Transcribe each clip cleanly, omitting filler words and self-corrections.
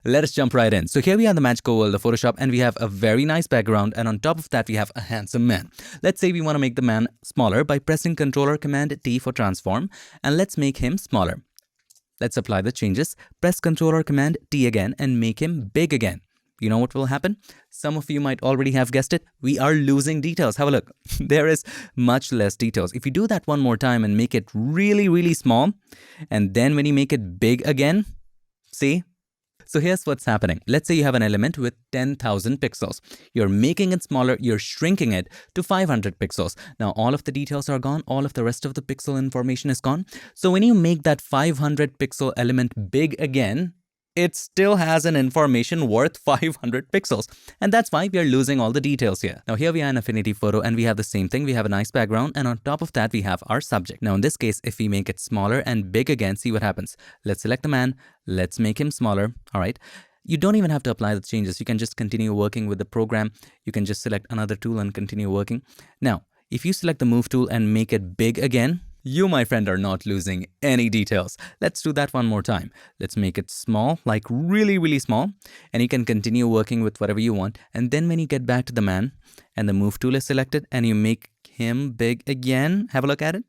Let us jump right in. So here we are in the magical world of Photoshop and we have a very nice background, and on top of that we have a handsome man. Let's say we want to make the man smaller by pressing Ctrl or Command T for transform, and let's make him smaller. Let's apply the changes. Press Ctrl or Command T again and make him big again. You know what will happen? Some of you might already have guessed it. We are losing details. Have a look. There is much less details. If you do that one more time and make it really, really small, and then when you make it big again, see? So here's what's happening. Let's say you have an element with 10,000 pixels. You're making it smaller, you're shrinking it to 500 pixels. Now all of the details are gone, all of the rest of the pixel information is gone. So when you make that 500 pixel element big again, it still has an information worth 500 pixels. And that's why we are losing all the details here. Now here we are in Affinity Photo and we have the same thing. We have a nice background and on top of that we have our subject. Now in this case, if we make it smaller and big again, see what happens. Let's select the man. Let's make him smaller. All right. You don't even have to apply the changes. You can just continue working with the program. You can just select another tool and continue working. Now, if you select the move tool and make it big again, you, my friend, are not losing any details. Let's do that one more time. Let's make it small, like really, really small. And you can continue working with whatever you want. And then when you get back to the man and the move tool is selected and you make him big again, have a look at it.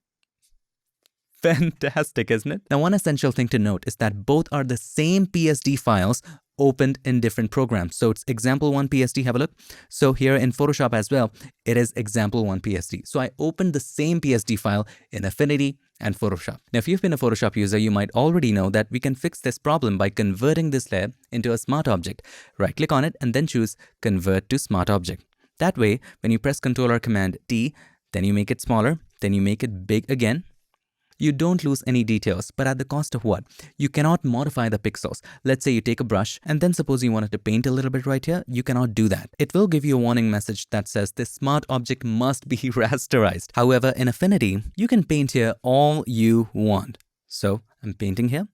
Fantastic, isn't it? Now, one essential thing to note is that both are the same PSD files opened in different programs. So it's example1 PSD, have a look. So here in Photoshop as well, it is example1 PSD. So I opened the same PSD file in Affinity and Photoshop. Now, if you've been a Photoshop user, you might already know that we can fix this problem by converting this layer into a smart object. Right click on it and then choose Convert to Smart Object. That way, when you press Ctrl or Command T, then you make it smaller, then you make it big again. You don't lose any details, but at the cost of what? You cannot modify the pixels. Let's say you take a brush and then suppose you wanted to paint a little bit right here. You cannot do that. It will give you a warning message that says this smart object must be rasterized. However, in Affinity, you can paint here all you want. So I'm painting here.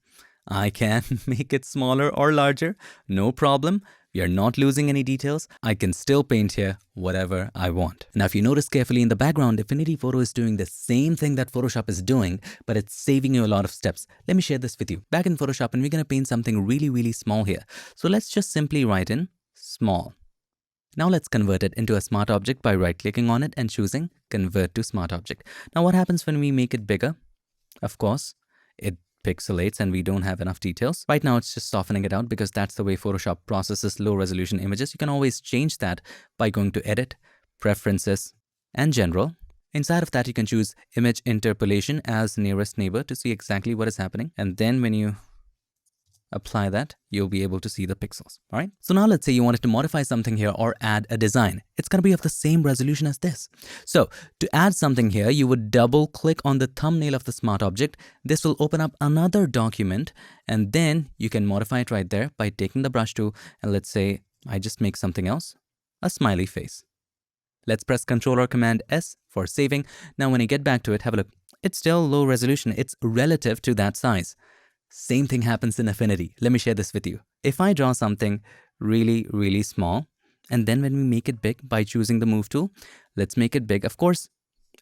I can make it smaller or larger, no problem. We are not losing any details. I can still paint here whatever I want. Now, if you notice carefully in the background, Affinity Photo is doing the same thing that Photoshop is doing, but it's saving you a lot of steps. Let me share this with you. Back in Photoshop, and we're going to paint something really, really small here. So let's just simply write in small. Now let's convert it into a smart object by right-clicking on it and choosing Convert to Smart Object. Now what happens when we make it bigger? Of course, it pixelates and we don't have enough details. Right now it's just softening it out because that's the way Photoshop processes low resolution images. You can always change that by going to Edit, Preferences, and General. Inside of that you can choose Image Interpolation as nearest neighbor to see exactly what is happening. And then when you apply that, you'll be able to see the pixels. All right. So now let's say you wanted to modify something here or add a design. It's going to be of the same resolution as this. So to add something here, you would double click on the thumbnail of the smart object. This will open up another document and then you can modify it right there by taking the brush tool. And let's say I just make something else, a smiley face. Let's press Ctrl or Command S for saving. Now, when you get back to it, have a look. It's still low resolution. It's relative to that size. Same thing happens in Affinity. Let me share this with you. If I draw something really, really small, and then when we make it big by choosing the move tool, let's make it big. Of course,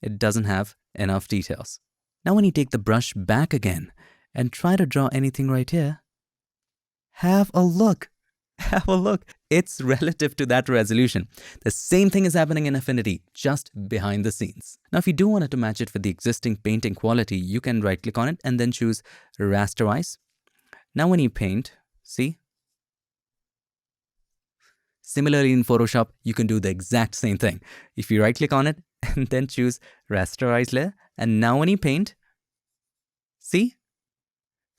it doesn't have enough details. Now, when you take the brush back again and try to draw anything right here, have a look. Have a look. It's relative to that resolution. The same thing is happening in Affinity, just behind the scenes. Now, if you do want it to match it with the existing painting quality, you can right click on it and then choose Rasterize. Now, when you paint, see? Similarly in Photoshop, you can do the exact same thing. If you right click on it and then choose Rasterize Layer, and now when you paint, see?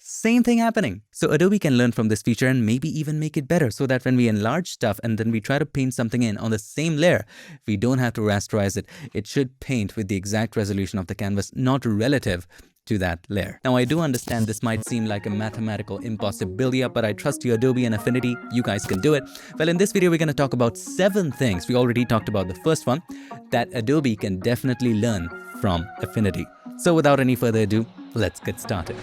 Same thing happening. So Adobe can learn from this feature and maybe even make it better so that when we enlarge stuff and then we try to paint something in on the same layer, we don't have to rasterize it. It should paint with the exact resolution of the canvas, not relative to that layer. Now, I do understand this might seem like a mathematical impossibility, but I trust you, Adobe and Affinity, you guys can do it. Well, in this video, we're going to talk about 7 things. We already talked about the first one that Adobe can definitely learn from Affinity. So without any further ado, let's get started.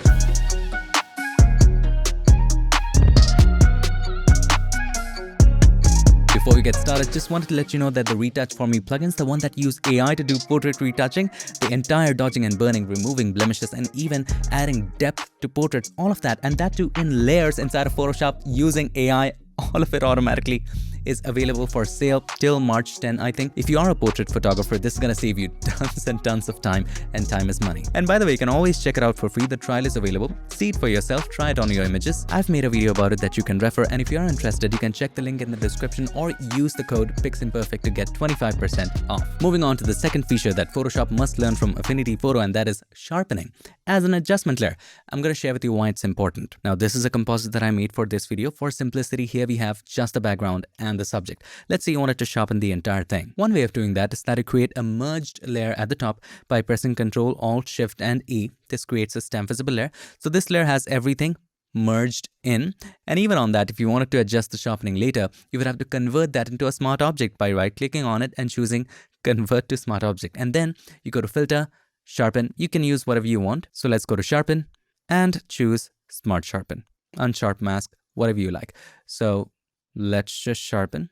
Before we get started, just wanted to let you know that the Retouch For Me plugins, the one that use AI to do portrait retouching, the entire dodging and burning, removing blemishes, and even adding depth to portraits, all of that, and that too in layers inside of Photoshop using AI, all of it automatically, is available for sale till March 10, I think. If you are a portrait photographer, this is gonna save you tons and tons of time, and time is money. And by the way, you can always check it out for free. The trial is available. See it for yourself, try it on your images. I've made a video about it that you can refer, and if you are interested, you can check the link in the description or use the code PiXimperfect to get 25% off. Moving on to the second feature that Photoshop must learn from Affinity Photo, and that is sharpening as an adjustment layer. I'm gonna share with you why it's important. Now, this is a composite that I made for this video. For simplicity, here we have just the background and the subject. Let's say you wanted to sharpen the entire thing. One way of doing that is that you create a merged layer at the top by pressing Ctrl, Alt, Shift, and E. This creates a stamp visible layer. So this layer has everything merged in. And even on that, if you wanted to adjust the sharpening later, you would have to convert that into a smart object by right-clicking on it and choosing Convert to Smart Object. And then you go to Filter, Sharpen. You can use whatever you want. So let's go to Sharpen and choose Smart Sharpen, Unsharp Mask, whatever you like. So let's just sharpen,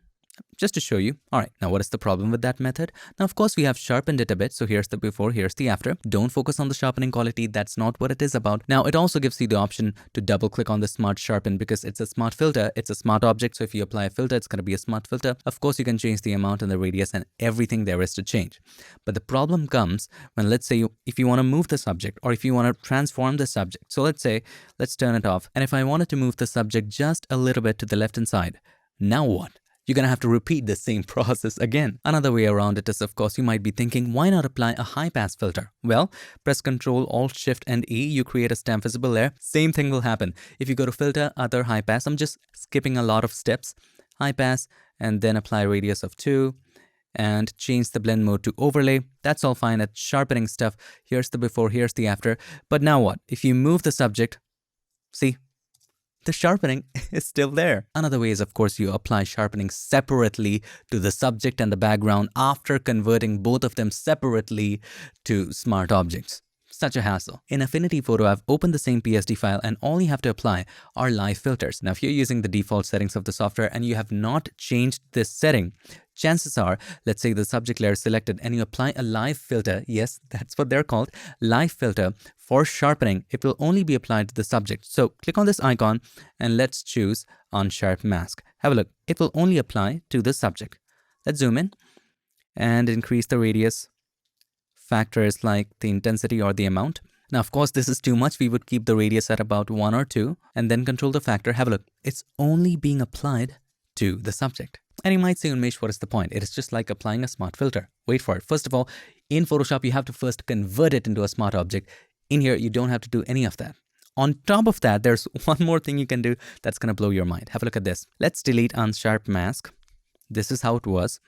just to show you. All right, now what is the problem with that method? Now, of course, we have sharpened it a bit. So here's the before, here's the after. Don't focus on the sharpening quality. That's not what it is about. Now, it also gives you the option to double click on the smart sharpen because it's a smart filter. It's a smart object. So if you apply a filter, it's going to be a smart filter. Of course, you can change the amount and the radius and everything there is to change. But the problem comes when, let's say, if you want to move the subject or if you want to transform the subject. So let's say, let's turn it off. And if I wanted to move the subject just a little bit to the left hand side, now what? You're going to have to repeat the same process again. Another way around it is, of course, you might be thinking, why not apply a high pass filter? Well, press Ctrl, Alt, Shift, and E. You create a stamp visible layer. Same thing will happen. If you go to Filter, Other, High Pass, I'm just skipping a lot of steps. High Pass, and then apply radius of 2. And change the blend mode to overlay. That's all fine. At sharpening stuff, here's the before, here's the after. But now what? If you move the subject, see? The sharpening is still there. Another way is, of course, you apply sharpening separately to the subject and the background after converting both of them separately to smart objects. Such a hassle. In Affinity Photo, I've opened the same PSD file and all you have to apply are live filters. Now, if you're using the default settings of the software and you have not changed this setting, chances are, let's say the subject layer is selected and you apply a live filter. Yes, that's what they're called. Live filter for sharpening. It will only be applied to the subject. So click on this icon and let's choose Unsharp Mask. Have a look. It will only apply to the subject. Let's zoom in and increase the radius. Factors like the intensity or the amount. Now, of course, this is too much. We would keep the radius at about 1 or 2 and then control the factor. Have a look. It's only being applied to the subject. And you might say, Unmesh, what is the point? It is just like applying a smart filter. Wait for it. First of all, in Photoshop, you have to first convert it into a smart object. In here, you don't have to do any of that. On top of that, there's one more thing you can do that's going to blow your mind. Have a look at this. Let's delete Unsharp Mask. This is how it was.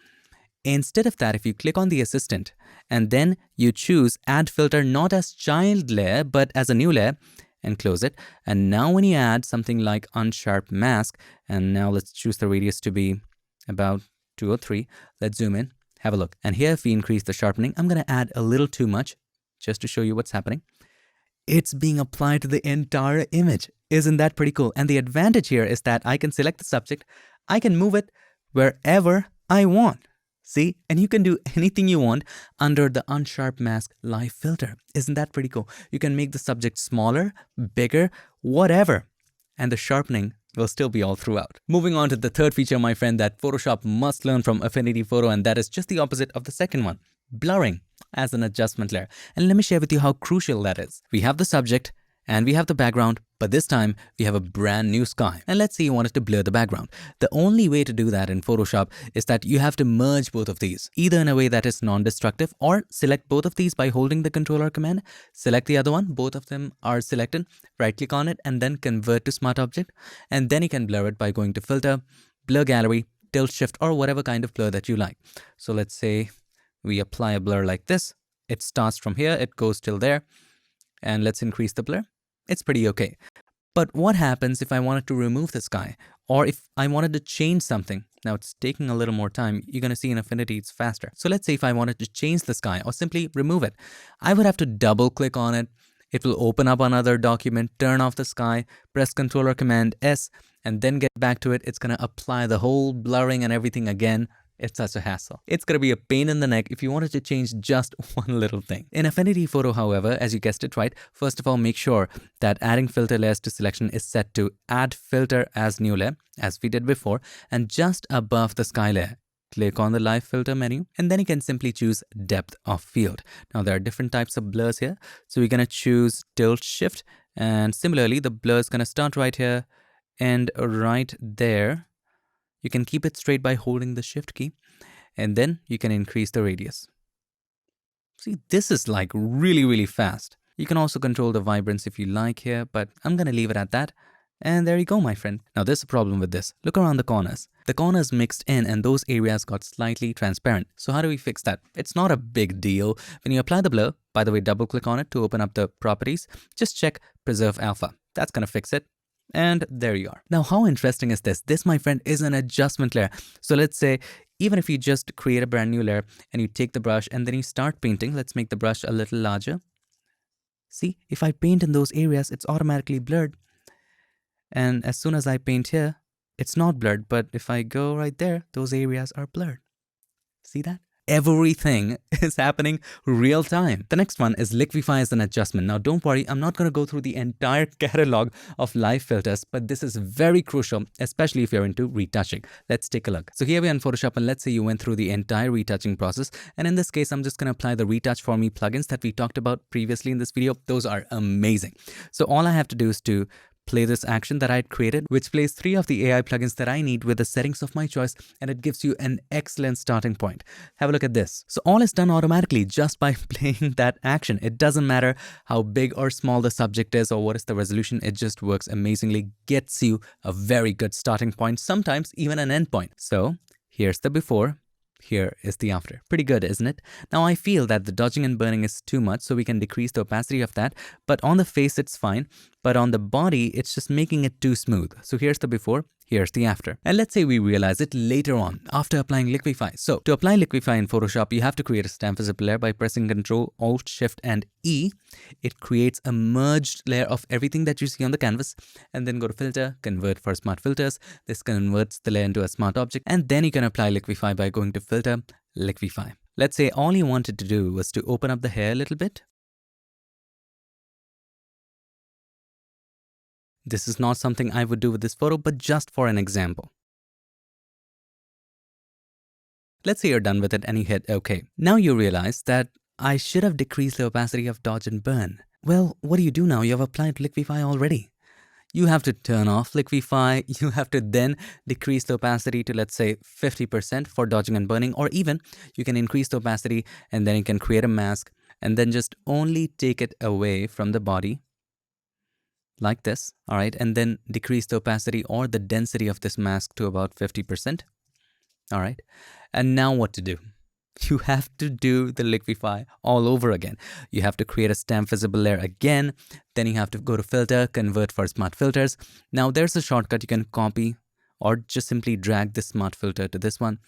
Instead of that, if you click on the assistant and then you choose Add Filter not as child layer but as a new layer and close it. And now when you add something like Unsharp Mask, and now let's choose the radius to be about 2 or 3. Let's zoom in, have a look. And here if we increase the sharpening, I'm going to add a little too much just to show you what's happening. It's being applied to the entire image. Isn't that pretty cool? And the advantage here is that I can select the subject. I can move it wherever I want. See, and you can do anything you want under the Unsharp Mask live filter. Isn't that pretty cool? You can make the subject smaller, bigger, whatever. And the sharpening will still be all throughout. Moving on to the third feature, my friend, that Photoshop must learn from Affinity Photo, and that is just the opposite of the second one. Blurring as an adjustment layer. And let me share with you how crucial that is. We have the subject and we have the background, but this time we have a brand new sky. And let's say you wanted to blur the background. The only way to do that in Photoshop is that you have to merge both of these, either in a way that is non-destructive, or select both of these by holding the controller command, select the other one, both of them are selected, right click on it and then convert to smart object. And then you can blur it by going to filter, blur gallery, tilt shift, or whatever kind of blur that you like. So let's say we apply a blur like this. It starts from here, it goes till there. And let's increase the blur. It's pretty okay. But what happens if I wanted to remove the sky, or if I wanted to change something? Now it's taking a little more time. You're going to see in Affinity it's faster. So let's say if I wanted to change the sky or simply remove it, I would have to double click on it. It will open up another document, turn off the sky, press Ctrl or Command S, and then get back to it, it's going to apply the whole blurring and everything again. It's such a hassle. It's going to be a pain in the neck if you wanted to change just one little thing. In Affinity Photo, however, as you guessed it right, first of all, make sure that adding filter layers to selection is set to add filter as new layer, as we did before, and just above the sky layer, click on the live filter menu, and then you can simply choose depth of field. Now there are different types of blurs here. So we're going to choose tilt shift, and similarly, the blur is going to start right here and right there. You can keep it straight by holding the shift key, and then you can increase the radius. See, this is like really fast. You can also control the vibrance if you like here, but I'm going to leave it at that. And there you go, my friend. Now there's a problem with this. Look around the corners. The corners mixed in and those areas got slightly transparent. So how do we fix that? It's not a big deal. When you apply the blur, by the way, double click on it to open up the properties. Just check preserve alpha. That's going to fix it. And there you are. Now, how interesting is this? This, my friend, is an adjustment layer. So let's say, even if you just create a brand new layer and you take the brush and then you start painting, let's make the brush a little larger. See, if I paint in those areas, it's automatically blurred. And as soon as I paint here, it's not blurred. But if I go right there, those areas are blurred. See that? Everything is happening real time. The next one is Liquify as an adjustment. Now don't worry, I'm not going to go through the entire catalog of live filters, but this is very crucial, especially if you're into retouching. Let's take a look. So here we are in Photoshop, and let's say you went through the entire retouching process. And in this case, I'm just going to apply the Retouch For Me plugins that we talked about previously in this video. Those are amazing. So all I have to do is to play this action that I had created, which plays 3 of the AI plugins that I need with the settings of my choice, and it gives you an excellent starting point. Have a look at this. So all is done automatically just by playing that action. It doesn't matter how big or small the subject is or what is the resolution, it just works amazingly, gets you a very good starting point, sometimes even an end point. So here's the before. Here is the after. Pretty good, isn't it? Now I feel that the dodging and burning is too much, so we can decrease the opacity of that. But on the face, it's fine. But on the body, it's just making it too smooth. So here's the before, here's the after. And let's say we realize it later on after applying Liquify. So to apply Liquify in Photoshop, you have to create a stamp visible layer by pressing Ctrl, Alt, Shift, and E. It creates a merged layer of everything that you see on the canvas. And then go to Filter, Convert for Smart Filters. This converts the layer into a smart object. And then you can apply Liquify by going to Filter, Liquify. Let's say all you wanted to do was to open up the hair a little bit. This is not something I would do with this photo, but just for an example. Let's say you're done with it and you hit OK. Now you realize that I should have decreased the opacity of dodge and burn. Well, what do you do now? You have applied Liquify already. You have to turn off Liquify. You have to then decrease the opacity to, let's say, 50% for dodging and burning, or even you can increase the opacity and then you can create a mask and then just only take it away from the body. Like this, all right, and then decrease the opacity or the density of this mask to about 50%, all right. And now what to do? You have to do the Liquify all over again. You have to create a stamp visible layer again, then you have to go to Filter, Convert for Smart Filters. Now there's a shortcut you can copy or just simply drag this smart filter to this one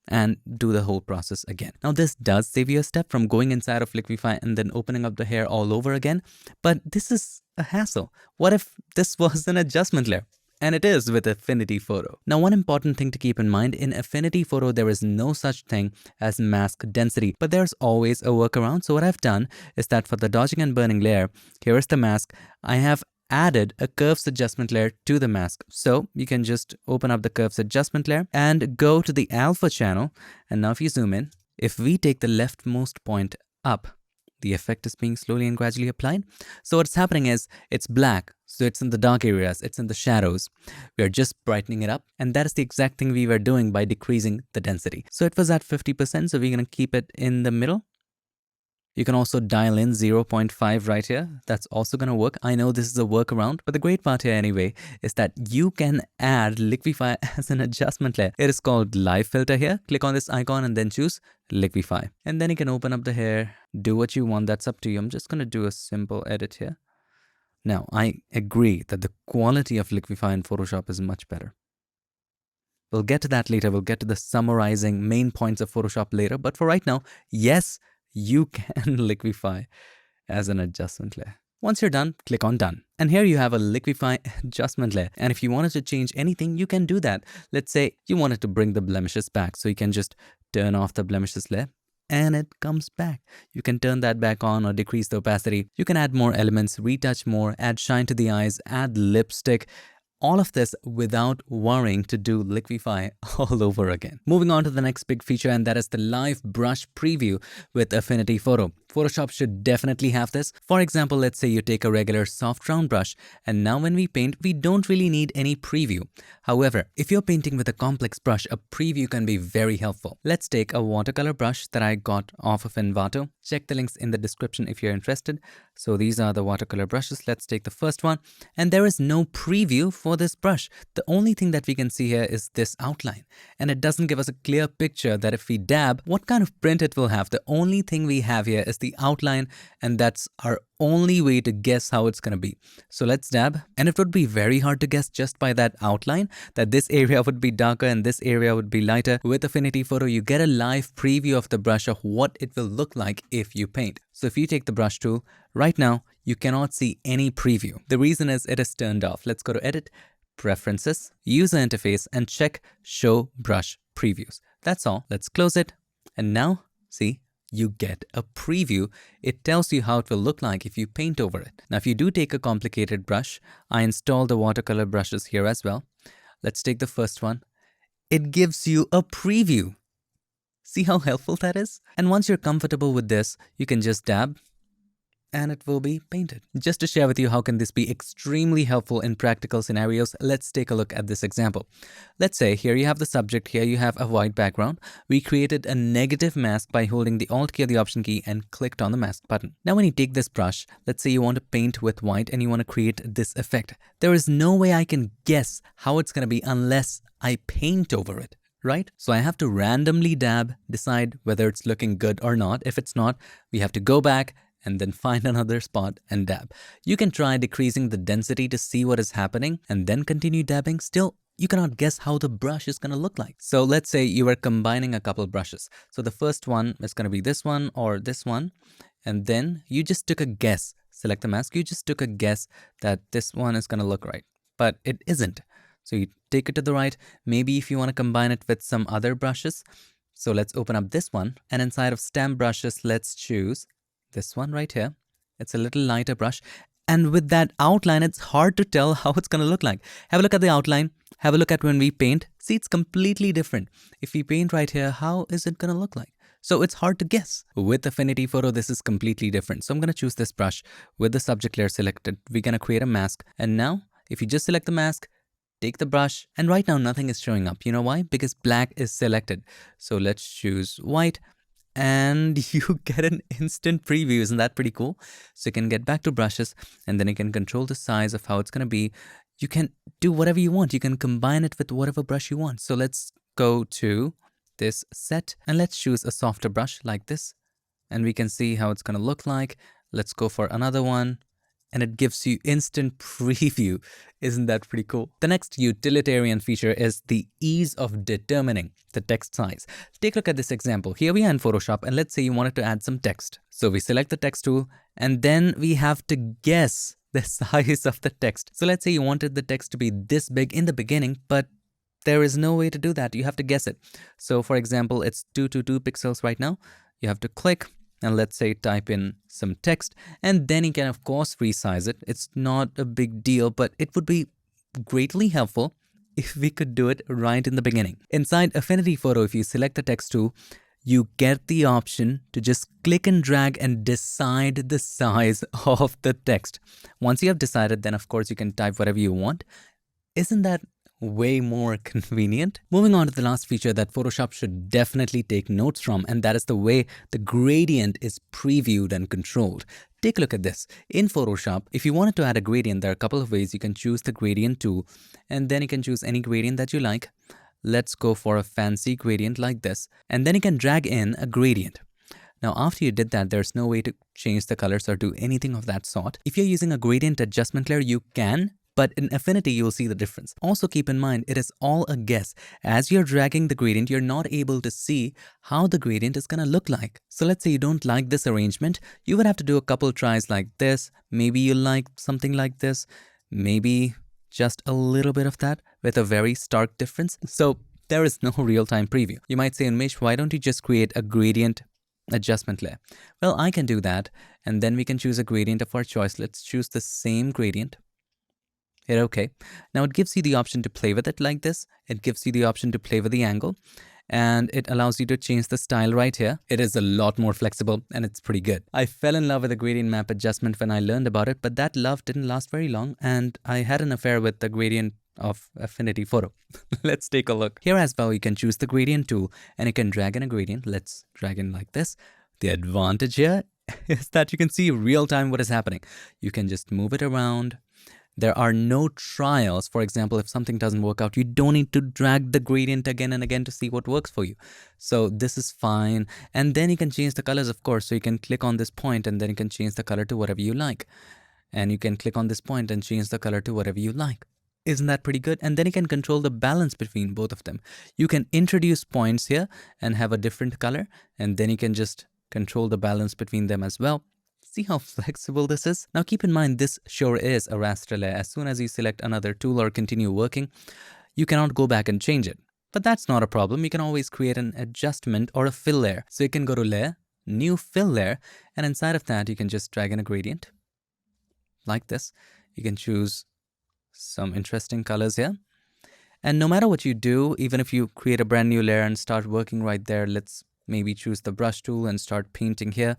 and do the whole process again. Now this does save you a step from going inside of Liquify and then opening up the hair all over again, but this is a hassle. What if this was an adjustment layer? And it is with Affinity Photo. Now one important thing to keep in mind, in Affinity Photo there is no such thing as mask density, but there's always a workaround. So what I've done is that for the dodging and burning layer, here is the mask. I have added a curves adjustment layer to the mask. So you can just open up the curves adjustment layer and go to the alpha channel. And now if you zoom in, if we take the leftmost point up, the effect is being slowly and gradually applied. So what's happening is it's black. So it's in the dark areas, it's in the shadows. We are just brightening it up. And that is the exact thing we were doing by decreasing the density. So it was at 50%. So we're going to keep it in the middle. You can also dial in 0.5 right here. That's also going to work. I know this is a workaround, but the great part here anyway is that you can add Liquify as an adjustment layer. It is called Live Filter here. Click on this icon and then choose Liquify. And then you can open up the hair, do what you want. That's up to you. I'm just going to do a simple edit here. Now, I agree that the quality of Liquify in Photoshop is much better. We'll get to that later. We'll get to the summarizing main points of Photoshop later. But for right now, yes, you can Liquify as an adjustment layer. Once you're done, click on Done. And here you have a Liquify adjustment layer. And if you wanted to change anything, you can do that. Let's say you wanted to bring the blemishes back. So you can just turn off the blemishes layer and it comes back. You can turn that back on or decrease the opacity. You can add more elements, retouch more, add shine to the eyes, add lipstick. All of this without worrying to do Liquify all over again. Moving on to the next big feature, and that is the live brush preview with Affinity Photo. Photoshop should definitely have this. For example, let's say you take a regular soft round brush, and now when we paint, we don't really need any preview. However, if you're painting with a complex brush, a preview can be very helpful. Let's take a watercolor brush that I got off of Envato. Check the links in the description if you're interested. So these are the watercolor brushes. Let's take the first one, and there is no preview for this brush. The only thing that we can see here is this outline, and it doesn't give us a clear picture that if we dab, what kind of print it will have. The only thing we have here is the outline, and that's our only way to guess how it's going to be. So let's dab, and it would be very hard to guess just by that outline that this area would be darker and this area would be lighter. With Affinity Photo, you get a live preview of the brush of what it will look like if you paint. So if you take the brush tool, right now, you cannot see any preview. The reason is it is turned off. Let's go to Edit, Preferences, User Interface, and check Show Brush Previews. That's all. Let's close it. And now, see, you get a preview. It tells you how it will look like if you paint over it. Now, if you do take a complicated brush, I installed the watercolor brushes here as well. Let's take the first one. It gives you a preview. See how helpful that is? And once you're comfortable with this, you can just dab and it will be painted. Just to share with you how can this be extremely helpful in practical scenarios, let's take a look at this example. Let's say here you have the subject, here you have a white background. We created a negative mask by holding the Alt key or the Option key and clicked on the mask button. Now when you take this brush, let's say you want to paint with white and you want to create this effect. There is no way I can guess how it's going to be unless I paint over it. Right? So I have to randomly dab, decide whether it's looking good or not. If it's not, we have to go back and then find another spot and dab. You can try decreasing the density to see what is happening and then continue dabbing. Still, you cannot guess how the brush is going to look like. So let's say you are combining a couple brushes. So the first one is going to be this one or this one. And then you just took a guess. Select the mask. You just took a guess that this one is going to look right, but it isn't. So you take it to the right. Maybe if you want to combine it with some other brushes. So let's open up this one. And inside of stamp brushes, let's choose this one right here. It's a little lighter brush. And with that outline, it's hard to tell how it's going to look like. Have a look at the outline. Have a look at when we paint. See, it's completely different. If we paint right here, how is it going to look like? So it's hard to guess. With Affinity Photo, this is completely different. So I'm going to choose this brush with the subject layer selected. We're going to create a mask. And now, if you just select the mask, take the brush, and right now nothing is showing up. You know why? Because black is selected. So let's choose white, and you get an instant preview. Isn't that pretty cool? So you can get back to brushes, and then you can control the size of how it's going to be. You can do whatever you want. You can combine it with whatever brush you want. So let's go to this set, and let's choose a softer brush like this, and we can see how it's going to look like. Let's go for another one. And it gives you instant preview. Isn't that pretty cool? The next utilitarian feature is the ease of determining the text size. Take a look at this example. Here we are in Photoshop, and let's say you wanted to add some text. So we select the text tool, and then we have to guess the size of the text. So let's say you wanted the text to be this big in the beginning, but there is no way to do that. You have to guess it. So for example, it's 222 pixels right now. You have to click. And let's say type in some text, and then you can of course resize it. It's not a big deal, but it would be greatly helpful if we could do it right in the beginning. Inside Affinity Photo, if you select the text tool, you get the option to just click and drag and decide the size of the text. Once you have decided, then of course you can type whatever you want. Isn't that way more convenient? Moving on to the last feature that Photoshop should definitely take notes from, and that is the way the gradient is previewed and controlled. Take a look at this. In Photoshop, if you wanted to add a gradient, there are a couple of ways. You can choose the gradient tool, and then you can choose any gradient that you like. Let's go for a fancy gradient like this, and then you can drag in a gradient. Now, after you did that, there's no way to change the colors or do anything of that sort. If you're using a gradient adjustment layer, you can But in Affinity, you'll see the difference. Also keep in mind, it is all a guess. As you're dragging the gradient, you're not able to see how the gradient is gonna look like. So let's say you don't like this arrangement, you would have to do a couple tries like this. Maybe you like something like this, maybe just a little bit of that with a very stark difference. So there is no real-time preview. You might say, Unmesh, why don't you just create a gradient adjustment layer? Well, I can do that, and then we can choose a gradient of our choice. Let's choose the same gradient. Hit OK. Now it gives you the option to play with it like this. It gives you the option to play with the angle, and it allows you to change the style right here. It is a lot more flexible and it's pretty good. I fell in love with the gradient map adjustment when I learned about it, but that love didn't last very long, and I had an affair with the gradient of Affinity Photo. Let's take a look. Here as well, you can choose the gradient tool and you can drag in a gradient. Let's drag in like this. The advantage here is that you can see real time what is happening. You can just move it around. There are no trials. For example, if something doesn't work out, you don't need to drag the gradient again and again to see what works for you. So this is fine. And then you can change the colors, of course. So you can click on this point and then you can change the color to whatever you like. And you can click on this point and change the color to whatever you like. Isn't that pretty good? And then you can control the balance between both of them. You can introduce points here and have a different color. And then you can just control the balance between them as well. See how flexible this is? Now keep in mind, this sure is a raster layer. As soon as you select another tool or continue working, you cannot go back and change it. But that's not a problem. You can always create an adjustment or a fill layer. So you can go to Layer, New Fill Layer, and inside of that, you can just drag in a gradient like this. You can choose some interesting colors here. And no matter what you do, even if you create a brand new layer and start working right there, let's maybe choose the brush tool and start painting here.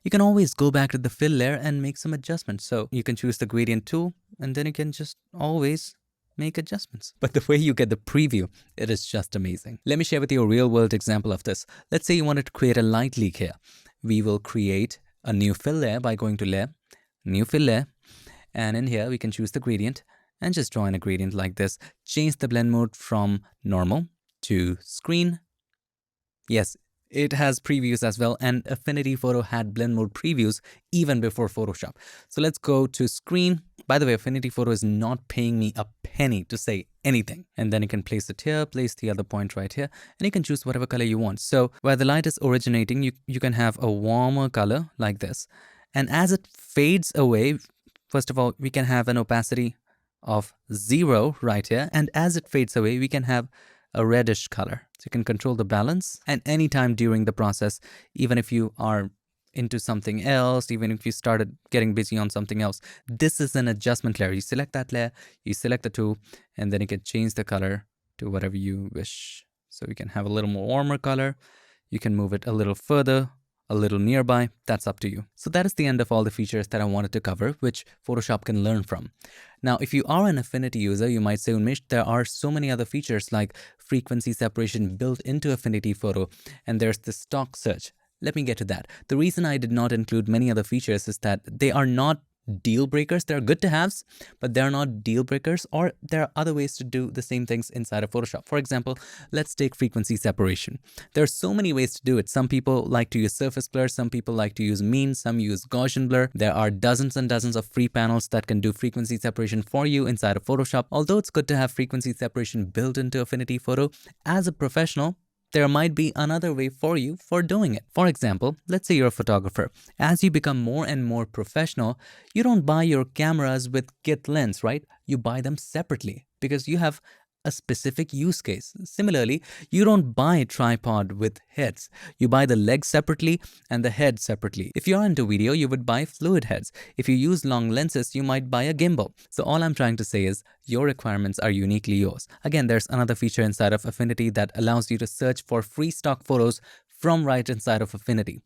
You can always go back to the fill layer and make some adjustments. So you can choose the gradient tool and then you can just always make adjustments. But the way you get the preview, it is just amazing. Let me share with you a real world example of this. Let's say you wanted to create a light leak here. We will create a new fill layer by going to Layer, New Fill Layer. And in here, we can choose the gradient and just draw in a gradient like this. Change the blend mode from normal to screen. Yes, it has previews as well, and Affinity Photo had blend mode previews even before Photoshop. So let's go to screen. By the way, Affinity Photo is not paying me a penny to say anything. And then you can place it here, place the other point right here, and you can choose whatever color you want. So where the light is originating, you can have a warmer color like this. And as it fades away, first of all, we can have an opacity of 0 right here. And as it fades away, we can have a reddish color. So you can control the balance, and anytime during the process, even if you are into something else, even if you started getting busy on something else, this is an adjustment layer. You select that layer, you select the tool, and then you can change the color to whatever you wish. So you can have a little more warmer color. You can move it a little further, a little nearby, that's up to you. So that is the end of all the features that I wanted to cover, which Photoshop can learn from. Now, if you are an Affinity user, you might say, Unmesh, there are so many other features like frequency separation built into Affinity Photo, and there's the stock search. Let me get to that. The reason I did not include many other features is that they are not deal breakers. They're good to haves, but they're not deal breakers, or there are other ways to do the same things inside of Photoshop. For example, let's take frequency separation. There are so many ways to do it. Some people like to use surface blur, some people like to use mean, some use Gaussian blur. There are dozens and dozens of free panels that can do frequency separation for you inside of Photoshop. Although it's good to have frequency separation built into Affinity Photo, as a professional, there might be another way for you for doing it. For example, let's say you're a photographer. As you become more and more professional, you don't buy your cameras with kit lens, right? You buy them separately because you have a specific use case. Similarly, you don't buy a tripod with heads. You buy the legs separately and the head separately. If you're into video, you would buy fluid heads. If you use long lenses, you might buy a gimbal. So all I'm trying to say is your requirements are uniquely yours. Again, there's another feature inside of Affinity that allows you to search for free stock photos from right inside of Affinity.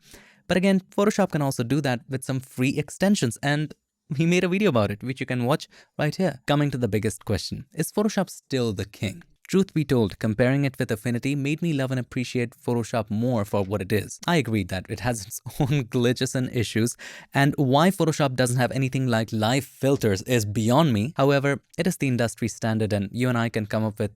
But again, Photoshop can also do that with some free extensions, and we made a video about it, which you can watch right here. Coming to the biggest question, is Photoshop still the king? Truth be told, comparing it with Affinity made me love and appreciate Photoshop more for what it is. I agree that it has its own glitches and issues, and why Photoshop doesn't have anything like live filters is beyond me. However, it is the industry standard, and you and I can come up with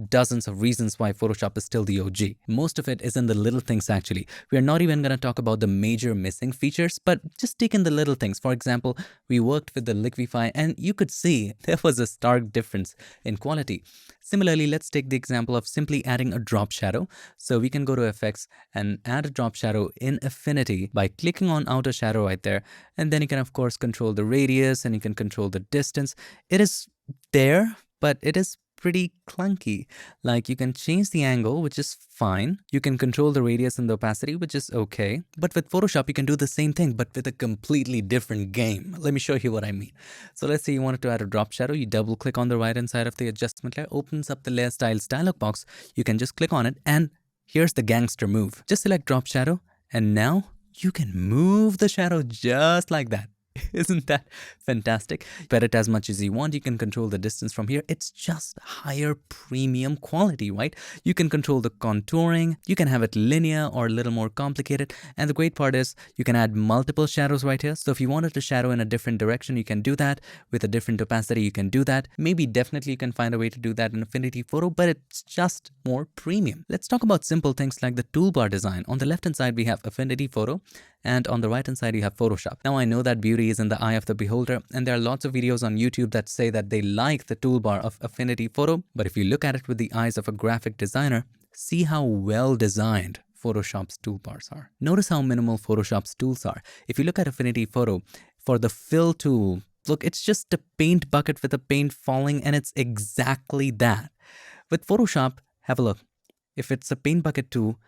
dozens of reasons why Photoshop is still the OG. Most of it is in the little things actually. We are not even going to talk about the major missing features, but just take in the little things. For example, we worked with the Liquify and you could see there was a stark difference in quality. Similarly, let's take the example of simply adding a drop shadow. So we can go to Effects and add a drop shadow in Affinity by clicking on outer shadow right there. And then you can of course control the radius and you can control the distance. It is there, but it is pretty clunky. Like you can change the angle, which is fine. You can control the radius and the opacity, which is okay. But with Photoshop, you can do the same thing, but with a completely different game. Let me show you what I mean. So let's say you wanted to add a drop shadow. You double click on the right hand side of the adjustment layer, opens up the layer styles dialog box. You can just click on it and here's the gangster move. Just select drop shadow and now you can move the shadow just like that. Isn't that fantastic? Bet it as much as you want. You can control the distance from here. It's just higher premium quality, right? You can control the contouring. You can have it linear or a little more complicated. And the great part is you can add multiple shadows right here. So if you wanted to shadow in a different direction, you can do that. With a different opacity, you can do that. Maybe definitely you can find a way to do that in Affinity Photo, but it's just more premium. Let's talk about simple things like the toolbar design. On the left hand side, we have Affinity Photo. And on the right hand side, you have Photoshop. Now I know that beauty is in the eye of the beholder, and there are lots of videos on YouTube that say that they like the toolbar of Affinity Photo. But if you look at it with the eyes of a graphic designer, see how well designed Photoshop's toolbars are. Notice how minimal Photoshop's tools are. If you look at Affinity Photo, for the fill tool, look, it's just a paint bucket with a paint falling, and it's exactly that. With Photoshop, have a look. If it's a paint bucket tool,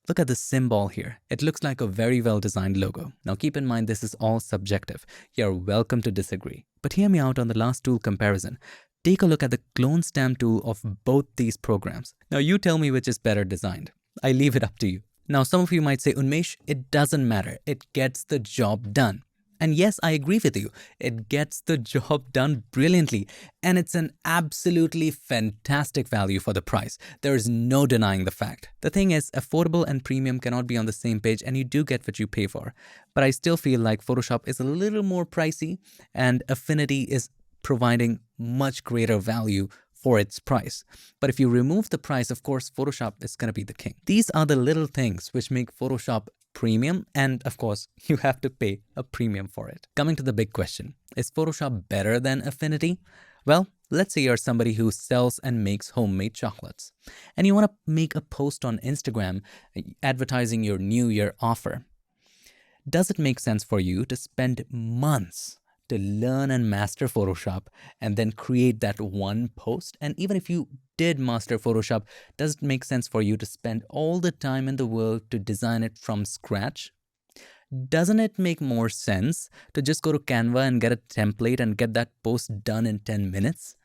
look at the symbol here. It looks like a very well-designed logo. Now keep in mind this is all subjective. You're welcome to disagree. But hear me out on the last tool comparison. Take a look at the clone stamp tool of both these programs. Now you tell me which is better designed. I leave it up to you. Now some of you might say, Unmesh, it doesn't matter. It gets the job done. And yes, I agree with you. It gets the job done brilliantly. And it's an absolutely fantastic value for the price. There is no denying the fact. The thing is, affordable and premium cannot be on the same page and you do get what you pay for. But I still feel like Photoshop is a little more pricey and Affinity is providing much greater value for its price. But if you remove the price, of course, Photoshop is going to be the king. These are the little things which make Photoshop premium, and of course, you have to pay a premium for it. Coming to the big question, is Photoshop better than Affinity? Well, let's say you're somebody who sells and makes homemade chocolates, and you want to make a post on Instagram advertising your New Year offer. Does it make sense for you to spend months to learn and master Photoshop and then create that one post? And even if you did master Photoshop, does it make sense for you to spend all the time in the world to design it from scratch? Doesn't it make more sense to just go to Canva and get a template and get that post done in 10 minutes?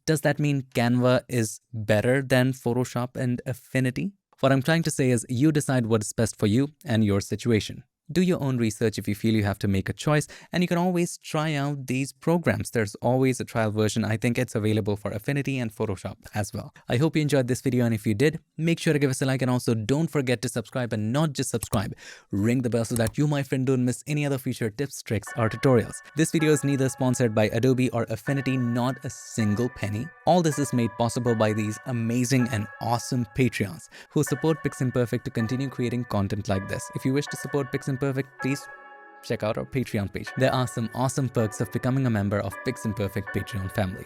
Does that mean Canva is better than Photoshop and Affinity? What I'm trying to say is you decide what is best for you and your situation. Do your own research if you feel you have to make a choice, and you can always try out these programs. There's always a trial version. I think it's available for Affinity and Photoshop as well. I hope you enjoyed this video, and if you did, make sure to give us a like, and also don't forget to subscribe, and not just subscribe. Ring the bell so that you, my friend, don't miss any other future tips, tricks, or tutorials. This video is neither sponsored by Adobe or Affinity, not a single penny. All this is made possible by these amazing and awesome Patreons who support PiXimperfect to continue creating content like this. If you wish to support PiXimperfect, please check out our Patreon page. There are some awesome perks of becoming a member of PiXimperfect Patreon family.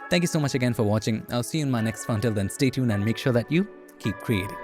Thank you so much again for watching. I'll see you in my next one. Till then, stay tuned and make sure that you keep creating.